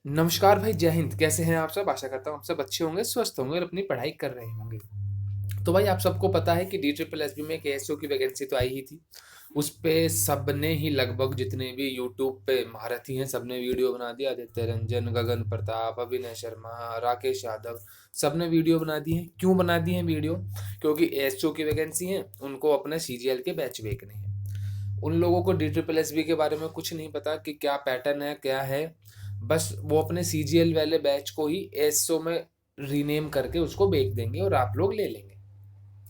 नमस्कार भाई, जय हिंद। कैसे हैं आप सब? आशा करता हूँ आप सब अच्छे होंगे, स्वस्थ होंगे और अपनी पढ़ाई कर रहे होंगे। तो भाई, आप सबको पता है कि डी ट्रिपल एस बी में एक एएसओ की वैकेंसी तो आई ही थी। उस पे सबने ही लगभग जितने भी यूट्यूब पे महारथी हैं सबने वीडियो बना दिया। आदित्य रंजन, गगन प्रताप, अभिनय शर्मा, राकेश यादव, सबने वीडियो बना दी है। क्यों बना दी है वीडियो? क्योंकि एएसओ की वैकेंसी है, उनको अपने सीजीएल के बैच बेचने हैं। उन लोगों को डी ट्रिपल एस बी के बारे में कुछ नहीं पता कि क्या पैटर्न है, क्या है। बस वो अपने सीजीएल वाले बैच को ही एसओ में रीनेम करके उसको बेच देंगे और आप लोग ले लेंगे।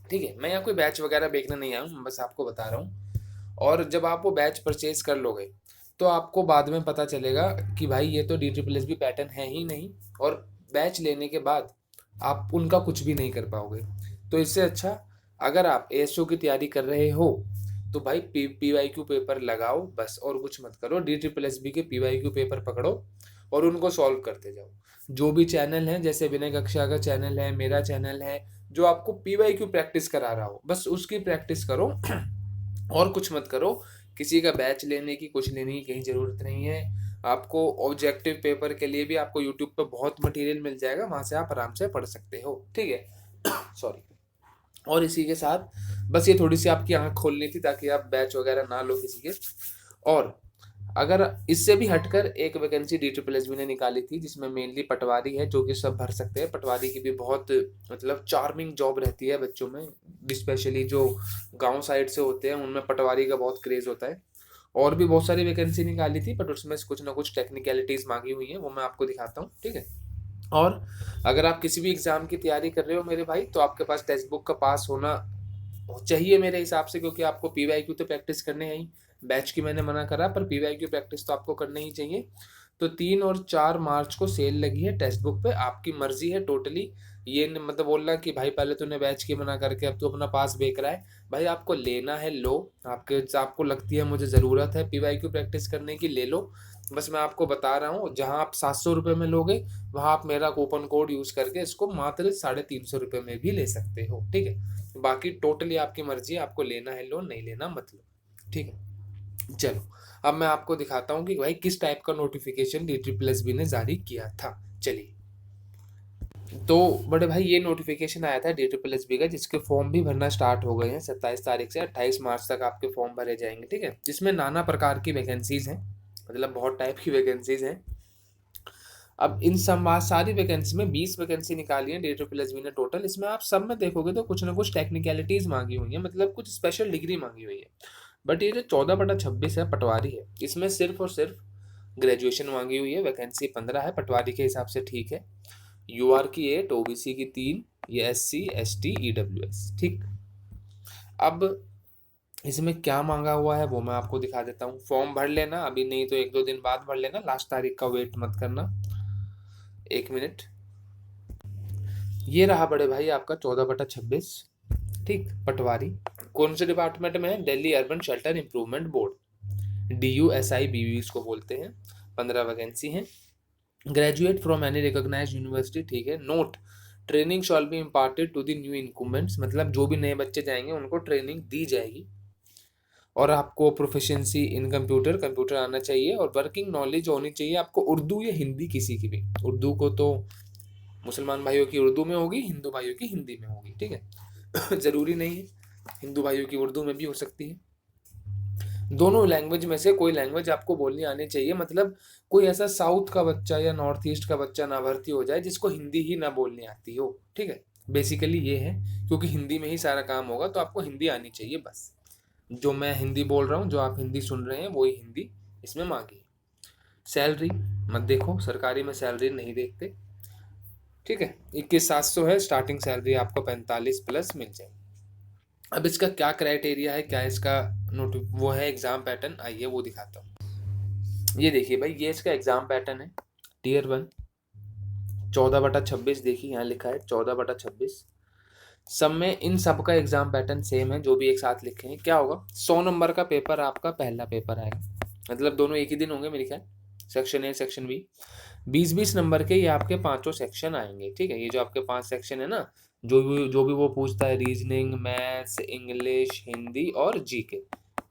ठीक है, मैं यहाँ कोई बैच वगैरह बेचने नहीं आया हूँ, बस आपको बता रहा हूँ। और जब आप वो बैच परचेज कर लोगे तो आपको बाद में पता चलेगा कि भाई ये तो D triple S B pattern है ही नहीं। और बैच लेने के बाद आप उनका कुछ भी नहीं कर पाओगे। तो इससे अच्छा, अगर आप एएसओ की तैयारी कर रहे हो तो भाई पीवाईक्यू पेपर लगाओ बस, और कुछ मत करो। डी ट्रिपल एस बी के पीवाईक्यू पेपर पकड़ो और उनको सॉल्व करते जाओ। जो भी चैनल है, जैसे विनय कक्षा का चैनल है, मेरा चैनल है, जो आपको पीवाईक्यू प्रैक्टिस करा रहा हो बस उसकी प्रैक्टिस करो और कुछ मत करो। किसी का बैच लेने की, कुछ लेने की कहीं ज़रूरत नहीं है। आपको ऑब्जेक्टिव पेपर के लिए भी आपको यूट्यूब पे बहुत मटेरियल मिल जाएगा, वहाँ से आप आराम से पढ़ सकते हो। ठीक है सॉरी। और इसी के साथ बस ये थोड़ी सी आपकी आंख खोलनी थी ताकि आप बैच वगैरह ना लो किसी के। और अगर इससे भी हटकर एक vacancy D triple S B ने निकाली थी जिसमें मेनली पटवारी है, जो कि सब भर सकते हैं। पटवारी की भी बहुत मतलब चार्मिंग जॉब रहती है बच्चों में, स्पेशली जो गांव साइड से होते हैं उनमें पटवारी का बहुत क्रेज होता है। और भी बहुत सारी वैकेंसी निकाली थी, बट उसमें से कुछ ना कुछ टेक्निकलिटीज मांगी हुई हैं, वो मैं आपको दिखाता हूँ। ठीक है। और अगर आप किसी भी एग्जाम की तैयारी कर रहे हो मेरे भाई, तो आपके पास टेक्स्ट बुक का पास होना चाहिए मेरे हिसाब से, क्योंकि आपको पीवाईक्यू तो प्रैक्टिस करने हैं ही। बैच की मैंने मना करा, पर पीवाईक्यू प्रैक्टिस तो आपको करना ही चाहिए। तो 3 और 4 मार्च को सेल लगी है टेक्स्ट बुक पे, आपकी मर्जी है टोटली। ये मतलब बोलना कि भाई पहले तूने बैच की मना करके अब तू अपना पास बेच रहा है। भाई आपको लेना है लो, आपको लगती है मुझे ज़रूरत है पीवाईक्यू प्रैक्टिस करने की, ले लो। बस मैं आपको बता रहा हूँ, जहाँ आप 700 रुपये में लोगे वहाँ आप मेरा कूपन कोड यूज़ करके इसको मात्र 350 रुपये में भी ले सकते हो। ठीक है, बाकी टोटली आपकी मर्जी है, आपको लेना है लो, नहीं लेना मत लो। ठीक है, चलो अब मैं आपको दिखाता हूँ कि भाई किस टाइप का notification D triple S B ने जारी किया था। चलिए, तो बड़े भाई ये नोटिफिकेशन आया था डी ट्रिपल एस बी का, जिसके फॉर्म भी भरना स्टार्ट हो गए हैं। 27 तारीख से 28 मार्च तक आपके फॉर्म भरे जाएंगे। ठीक है, जिसमें नाना प्रकार की वैकेंसीज हैं, मतलब बहुत टाइप की वैकेंसीज हैं। अब इन सब सारी वैकेंसी में 20 वैकेंसी निकाली है डी ट्रिपल एस बी ने टोटल। इसमें आप सब में देखोगे तो कुछ ना कुछ टेक्निकलिटीज मांगी हुई है, मतलब कुछ स्पेशल डिग्री मांगी हुई है। बट ये जो 14/26 है पटवारी है, इसमें सिर्फ और सिर्फ ग्रेजुएशन मांगी हुई है। वैकेंसी 15 है, पटवारी के हिसाब से ठीक है। यूआर की 8, ओबीसी की 3, ये SC ST EWS। ठीक। अब इसमें क्या मांगा हुआ है वो मैं आपको दिखा देता हूँ। फॉर्म भर लेना अभी, नहीं तो 1-2 दिन बाद भर लेना, लास्ट तारीख का वेट मत करना। 1 मिनट। ये रहा बड़े भाई आपका 14/26। ठीक, पटवारी। कौन से डिपार्टमेंट में है? Delhi urban shelter improvement board, DUSIBB इसको बोलते हैं। 15 वैकेंसी हैं। Graduate from any recognised university. ठीक है। Note, training shall be imparted to the new incumbents, मतलब जो भी नए बच्चे जाएंगे उनको ट्रेनिंग दी जाएगी। और आपको प्रोफिशिएंसी इन कंप्यूटर, कंप्यूटर आना चाहिए, और वर्किंग नॉलेज होनी चाहिए आपको उर्दू या हिंदी, किसी की भी। उर्दू को तो मुसलमान भाइयों की उर्दू में होगी, हिंदू भाइयों की हिंदी में होगी। ठीक है ज़रूरी नहीं है, हिंदू भाइयों की उर्दू में भी हो सकती है। दोनों लैंग्वेज में से कोई लैंग्वेज आपको बोलनी आनी चाहिए, मतलब कोई ऐसा साउथ का बच्चा या नॉर्थ ईस्ट का बच्चा ना भर्ती हो जाए जिसको हिंदी ही ना बोलनी आती हो। ठीक है, बेसिकली ये है, क्योंकि हिंदी में ही सारा काम होगा, तो आपको हिंदी आनी चाहिए बस। जो मैं हिंदी बोल रहा हूँ, जो आप हिंदी सुन रहे हैं, वही हिंदी इसमें मांगी है। सैलरी मत देखो, सरकारी में सैलरी नहीं देखते। ठीक है, 21,700 है स्टार्टिंग सैलरी, आपको 45 प्लस मिल जाएगी। अब इसका क्या क्राइटेरिया है, क्या इसका नोट वो है एग्जाम पैटर्न, आइए वो दिखाता हूँ। ये देखिए भाई, ये इसका एग्जाम पैटर्न है। Tier 1 14/26, देखिए यहाँ लिखा है 14/26। सब में इन सब का एग्जाम पैटर्न सेम है, जो भी एक साथ लिखे हैं। क्या होगा, 100 नंबर का पेपर आपका पहला पेपर आएगा, मतलब दोनों एक ही दिन होंगे मेरे ख्याल। Section A, section B. 20-20 number के ये आपके पांचों सेक्शन आएंगे। ठीक है, ये जो आपके 5 सेक्शन है ना, जो भी वो पूछता है, रीजनिंग, मैथ्स, इंग्लिश, हिंदी और जीके,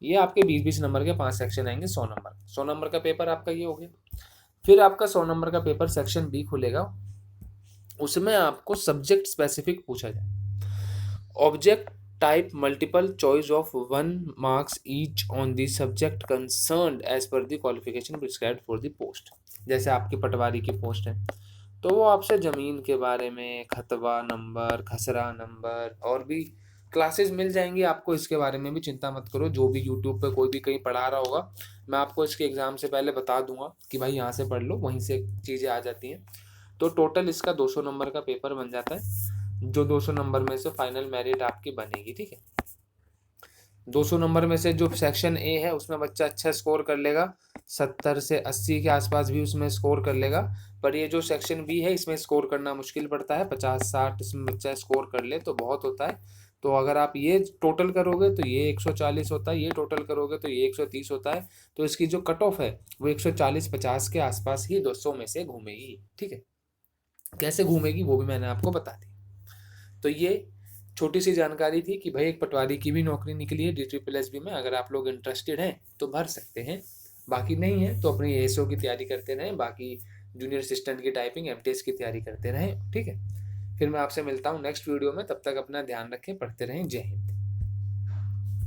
ये आपके 20-20 नंबर के 5 सेक्शन आएंगे। 100 नंबर का पेपर आपका ये हो गया। फिर आपका 100 नंबर का पेपर सेक्शन बी खुलेगा, उसमें आपको सब्जेक्ट स्पेसिफिक पूछा जाए। Object type multiple choice of 1 marks each on the subject concerned as per the qualification prescribed for the post. जैसे आपकी पटवारी की पोस्ट है तो वो आपसे ज़मीन के बारे में, खतवा नंबर, खसरा नंबर और भी क्लासेस मिल जाएंगी आपको, इसके बारे में भी चिंता मत करो। जो भी यूट्यूब पे कोई भी कहीं पढ़ा रहा होगा, मैं आपको इसके एग्ज़ाम से पहले बता दूंगा कि भाई यहाँ से पढ़ लो, वहीं से चीज़ें आ जाती हैं। तो टोटल इसका 200 नंबर का पेपर बन जाता है, जो 200 नंबर में से फाइनल मेरिट आपकी बनेगी। ठीक है, 200 नंबर में से जो सेक्शन ए है उसमें बच्चा अच्छा स्कोर कर लेगा, 70 से 80 के आसपास भी उसमें स्कोर कर लेगा। पर ये जो सेक्शन बी है इसमें स्कोर करना मुश्किल पड़ता है, 50-60 इसमें बच्चा स्कोर कर ले तो बहुत होता है। तो अगर आप ये टोटल करोगे तो ये 140 होता है, ये टोटल करोगे तो ये 130 होता है। तो इसकी जो कट ऑफ है वो 140-50 के आसपास ही 200 में से घूमेगी। ठीक है, कैसे घूमेगी वो भी मैंने आपको बता दी। तो ये छोटी सी जानकारी थी कि भाई एक पटवारी की भी नौकरी निकली है DSSB में। अगर आप लोग इंटरेस्टेड हैं तो भर सकते हैं, बाकी नहीं है तो अपनी ASO की तैयारी करते रहें, बाकी जूनियर असिस्टेंट की टाइपिंग MTS की तैयारी करते रहें। ठीक है, फिर मैं आपसे मिलता हूँ नेक्स्ट वीडियो में, तब तक अपना ध्यान रखें, पढ़ते रहें। जय हिंद।